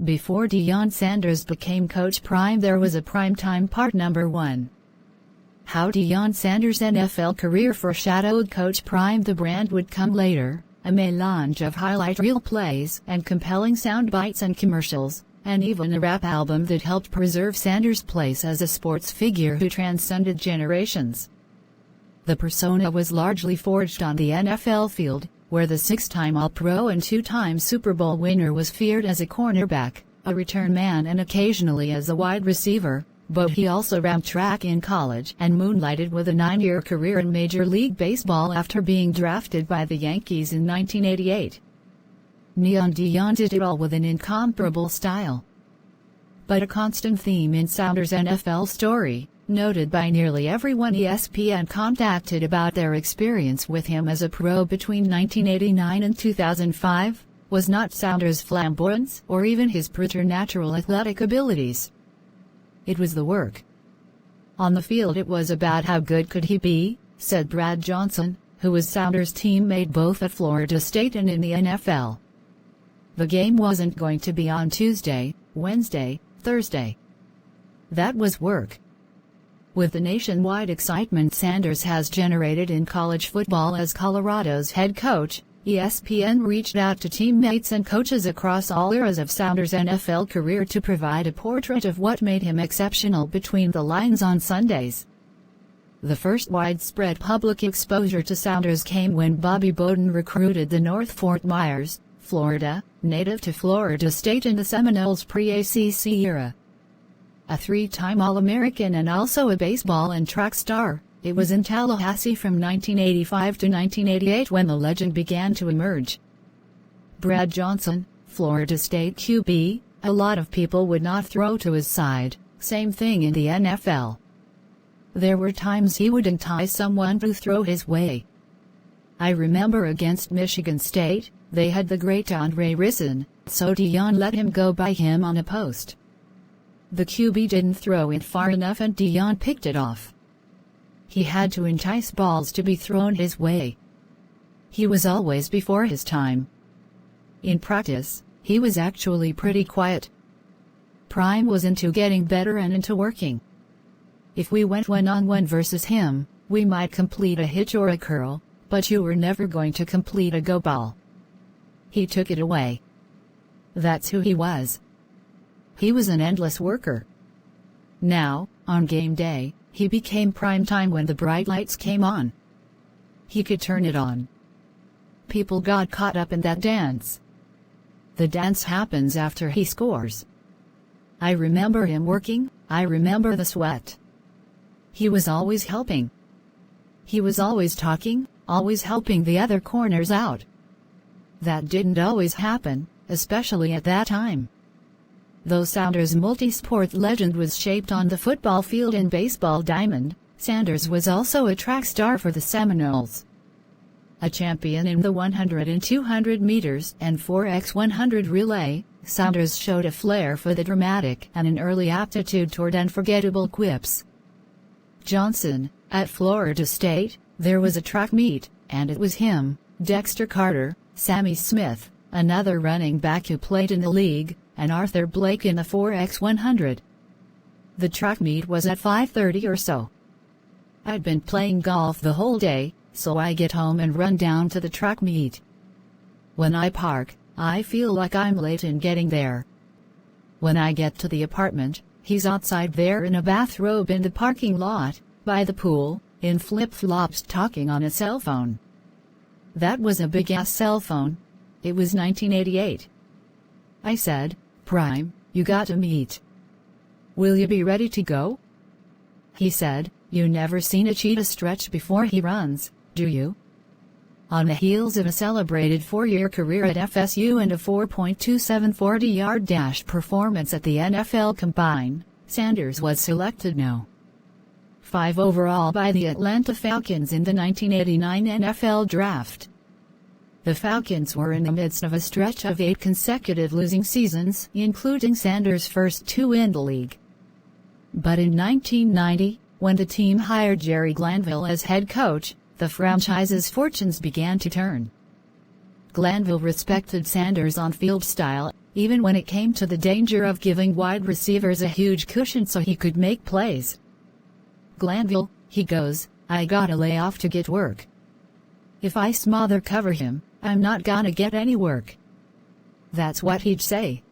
Before Deion Sanders became Coach Prime, there was a Primetime Part Number 1. How Deion Sanders' NFL career foreshadowed Coach Prime. The brand would come later, a melange of highlight reel plays and compelling sound bites and commercials, and even a rap album that helped preserve Sanders' place as a sports figure who transcended generations. The persona was largely forged on the NFL field, where the 6-time All-Pro and 2-time Super Bowl winner was feared as a cornerback, a return man, and occasionally as a wide receiver, but he also ran track in college and moonlighted with a 9-year career in Major League Baseball after being drafted by the Yankees in 1988. Neon Deion did it all with an incomparable style. But a constant theme in Sanders' NFL story, noted by nearly everyone ESPN contacted about their experience with him as a pro between 1989 and 2005, was not Sanders' flamboyance or even his preternatural athletic abilities. It was the work. On the field it was about how good could he be, said Brad Johnson, who was Sanders' teammate both at Florida State and in the NFL. The game wasn't going to be on Tuesday, Wednesday, Thursday. That was work. With the nationwide excitement Sanders has generated in college football as Colorado's head coach, ESPN reached out to teammates and coaches across all eras of Sanders' NFL career to provide a portrait of what made him exceptional between the lines on Sundays. The first widespread public exposure to Sanders came when Bobby Bowden recruited the North Fort Myers, Florida, native to Florida State in the Seminoles pre-ACC era. A 3-time All-American and also a baseball and track star, it was in Tallahassee from 1985 to 1988 when the legend began to emerge. Brad Johnson, Florida State QB, a lot of people would not throw to his side, same thing in the NFL. There were times he would entice someone to throw his way. I remember against Michigan State, they had the great Andre Risson, so Deion let him go by him on a post. The QB didn't throw it far enough and Deion picked it off. He had to entice balls to be thrown his way. He was always before his time. In practice, he was actually pretty quiet. Prime was into getting better and into working. If we went one-on-one versus him, we might complete a hitch or a curl, but you were never going to complete a go ball. He took it away. That's who he was. He was an endless worker. Now, on game day, he became prime time when the bright lights came on. He could turn it on. People got caught up in that dance. The dance happens after he scores. I remember him working, I remember the sweat. He was always helping. He was always talking, always helping the other corners out. That didn't always happen, especially at that time. Though Sanders' multi-sport legend was shaped on the football field and baseball diamond, Sanders was also a track star for the Seminoles. A champion in the 100 and 200 meters and 4x100 relay, Sanders showed a flair for the dramatic and an early aptitude toward unforgettable quips. Johnson, at Florida State, there was a track meet, and it was him, Dexter Carter, Sammy Smith, another running back who played in the league, and Arthur Blake in the 4x100. The track meet was at 5:30 or so. I'd been playing golf the whole day, so I get home and run down to the track meet. When I park, I feel like I'm late in getting there. When I get to the apartment, he's outside there in a bathrobe in the parking lot, by the pool, in flip-flops talking on a cell phone. That was a big-ass cell phone. It was 1988. I said, "Prime, you gotta meet. Will you be ready to go?" He said, "You never seen a cheetah stretch before he runs, do you?" On the heels of a celebrated 4-year career at FSU and a 4.27 40-yard dash performance at the NFL Combine, Sanders was selected No. 5 overall by the Atlanta Falcons in the 1989 NFL Draft. The Falcons were in the midst of a stretch of 8 consecutive losing seasons, including Sanders' first 2 in the league. But in 1990, when the team hired Jerry Glanville as head coach, the franchise's fortunes began to turn. Glanville respected Sanders' on-field style, even when it came to the danger of giving wide receivers a huge cushion so he could make plays. Glanville, he goes, I gotta lay off to get work. If I smother cover him, I'm not gonna get any work. That's what he'd say.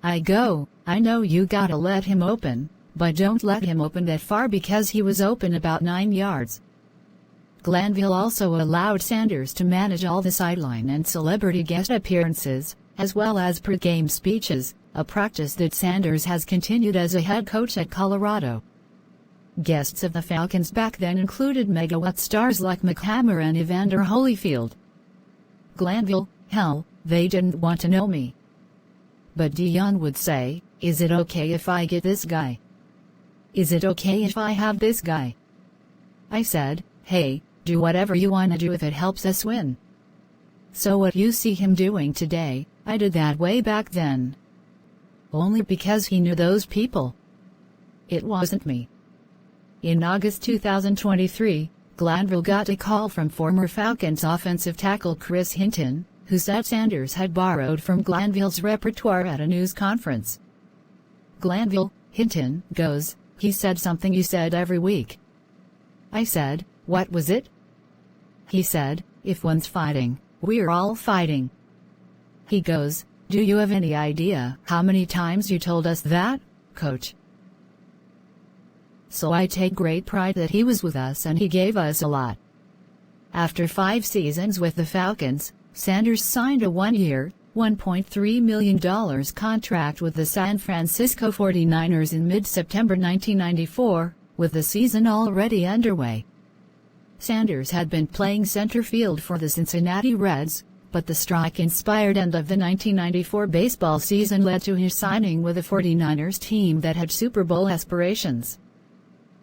I go, I know you gotta let him open, but don't let him open that far because he was open about 9 yards. Glanville also allowed Sanders to manage all the sideline and celebrity guest appearances, as well as pre-game speeches, a practice that Sanders has continued as a head coach at Colorado. Guests of the Falcons back then included megawatt stars like McHammer and Evander Holyfield. Glanville, hell, they didn't want to know me. But Deion would say, is it okay if I get this guy? Is it okay if I have this guy? I said, hey, do whatever you wanna do if it helps us win. So what you see him doing today, I did that way back then. Only because he knew those people. It wasn't me. In August 2023, Glanville got a call from former Falcons offensive tackle Chris Hinton, who said Sanders had borrowed from Glanville's repertoire at a news conference. Glanville, Hinton, goes, he said something you said every week. I said, what was it? He said, if one's fighting, we're all fighting. He goes, do you have any idea how many times you told us that, coach? So I take great pride that he was with us and he gave us a lot. After 5 seasons with the Falcons, Sanders signed a 1-year, $1.3 million contract with the San Francisco 49ers in mid-September 1994, with the season already underway. Sanders had been playing center field for the Cincinnati Reds, but the strike-inspired end of the 1994 baseball season led to his signing with a 49ers team that had Super Bowl aspirations.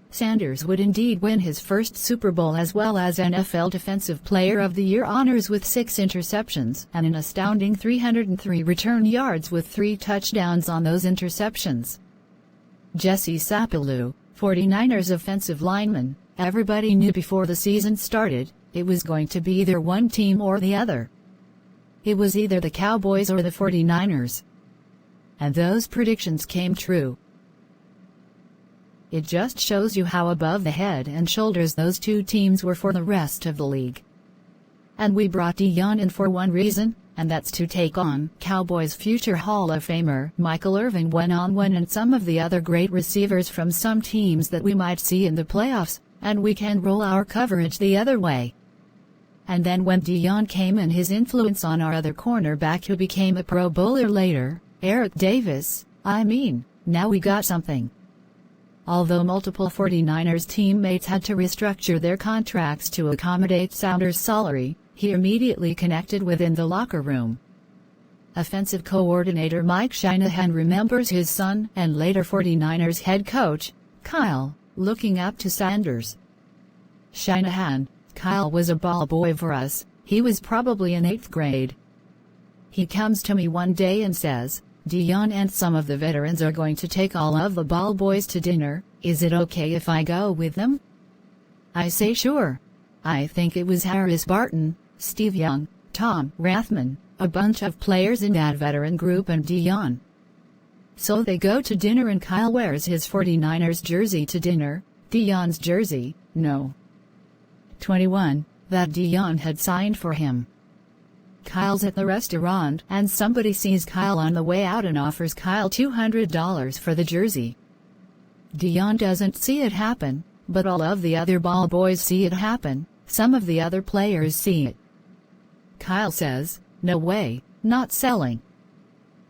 Sanders would indeed win his first Super Bowl as well as NFL Defensive Player of the Year honors with 6 interceptions and an astounding 303 return yards with 3 touchdowns on those interceptions. Jesse Sapolu, 49ers offensive lineman, everybody knew before the season started, it was going to be either one team or the other. It was either the Cowboys or the 49ers. And those predictions came true. It just shows you how above the head and shoulders those two teams were for the rest of the league. And we brought Deion in for one reason, and that's to take on Cowboys future Hall of Famer Michael Irvin one-on-one and some of the other great receivers from some teams that we might see in the playoffs, and we can roll our coverage the other way. And then when Deion came and his influence on our other cornerback who became a Pro Bowler later, Eric Davis, now we got something. Although multiple 49ers teammates had to restructure their contracts to accommodate Sanders' salary, he immediately connected within the locker room. Offensive coordinator Mike Shanahan remembers his son and later 49ers head coach, Kyle, looking up to Sanders. Shanahan, Kyle was a ball boy for us, he was probably in 8th grade. He comes to me one day and says, Deion and some of the veterans are going to take all of the ball boys to dinner, is it okay if I go with them? I say sure. I think it was Harris Barton, Steve Young, Tom Rathman, a bunch of players in that veteran group and Deion. So they go to dinner and Kyle wears his 49ers jersey to dinner, Deion's jersey, no. 21, that Deion had signed for him. Kyle's at the restaurant and somebody sees Kyle on the way out and offers Kyle $200 for the jersey. Deion doesn't see it happen, but all of the other ball boys see it happen, some of the other players see it. Kyle says, no way, not selling.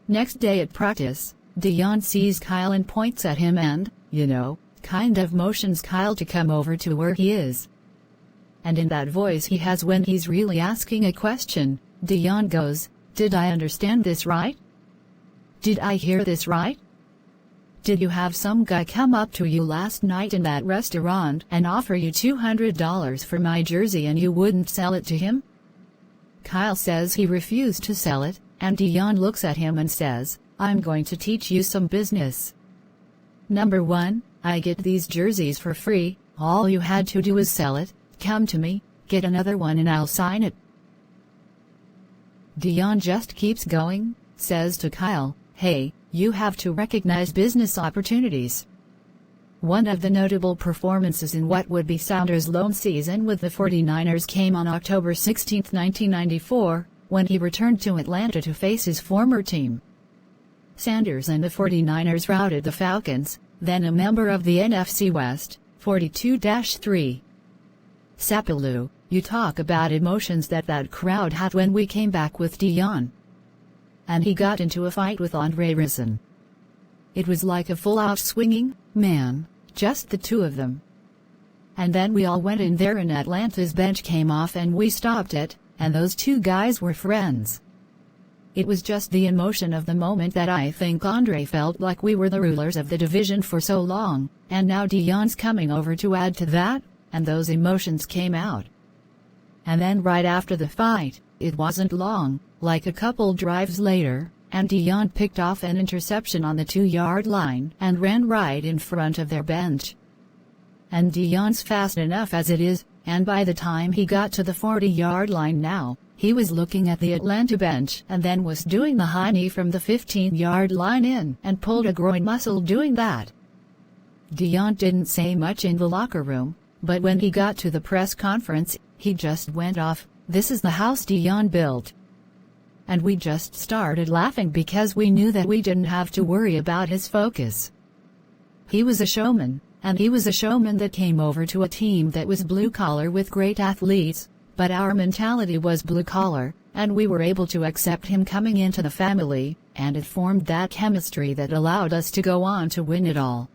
Next day at practice, Deion sees Kyle and points at him and, kind of motions Kyle to come over to where he is. And in that voice he has when he's really asking a question, Deion goes, did I understand this right? Did I hear this right? Did you have some guy come up to you last night in that restaurant and offer you $200 for my jersey and you wouldn't sell it to him? Kyle says he refused to sell it, and Deion looks at him and says, I'm going to teach you some business. Number 1, I get these jerseys for free, all you had to do is sell it, come to me, get another one and I'll sign it. Deion just keeps going, says to Kyle, "Hey, you have to recognize business opportunities." One of the notable performances in what would be Sanders' lone season with the 49ers came on October 16, 1994, when he returned to Atlanta to face his former team. Sanders and the 49ers routed the Falcons, then a member of the NFC West, 42-3. Sapaloo, you talk about emotions that crowd had when we came back with Deion. And he got into a fight with Andre Rison. It was like a full-out swinging, man, just the two of them. And then we all went in there and Atlanta's bench came off and we stopped it, and those two guys were friends. It was just the emotion of the moment that I think Andre felt like we were the rulers of the division for so long, and now Deion's coming over to add to that, and those emotions came out. And then right after the fight, it wasn't long, like a couple drives later, and Deion picked off an interception on the 2-yard line and ran right in front of their bench. And Deion's fast enough as it is, and by the time he got to the 40-yard line now, he was looking at the Atlanta bench and then was doing the high knee from the 15-yard line in and pulled a groin muscle doing that. Deion didn't say much in the locker room, but when he got to the press conference, he just went off, "This is the house Deion built." And we just started laughing because we knew that we didn't have to worry about his focus. He was a showman, and he was a showman that came over to a team that was blue-collar with great athletes, but our mentality was blue-collar, and we were able to accept him coming into the family, and it formed that chemistry that allowed us to go on to win it all.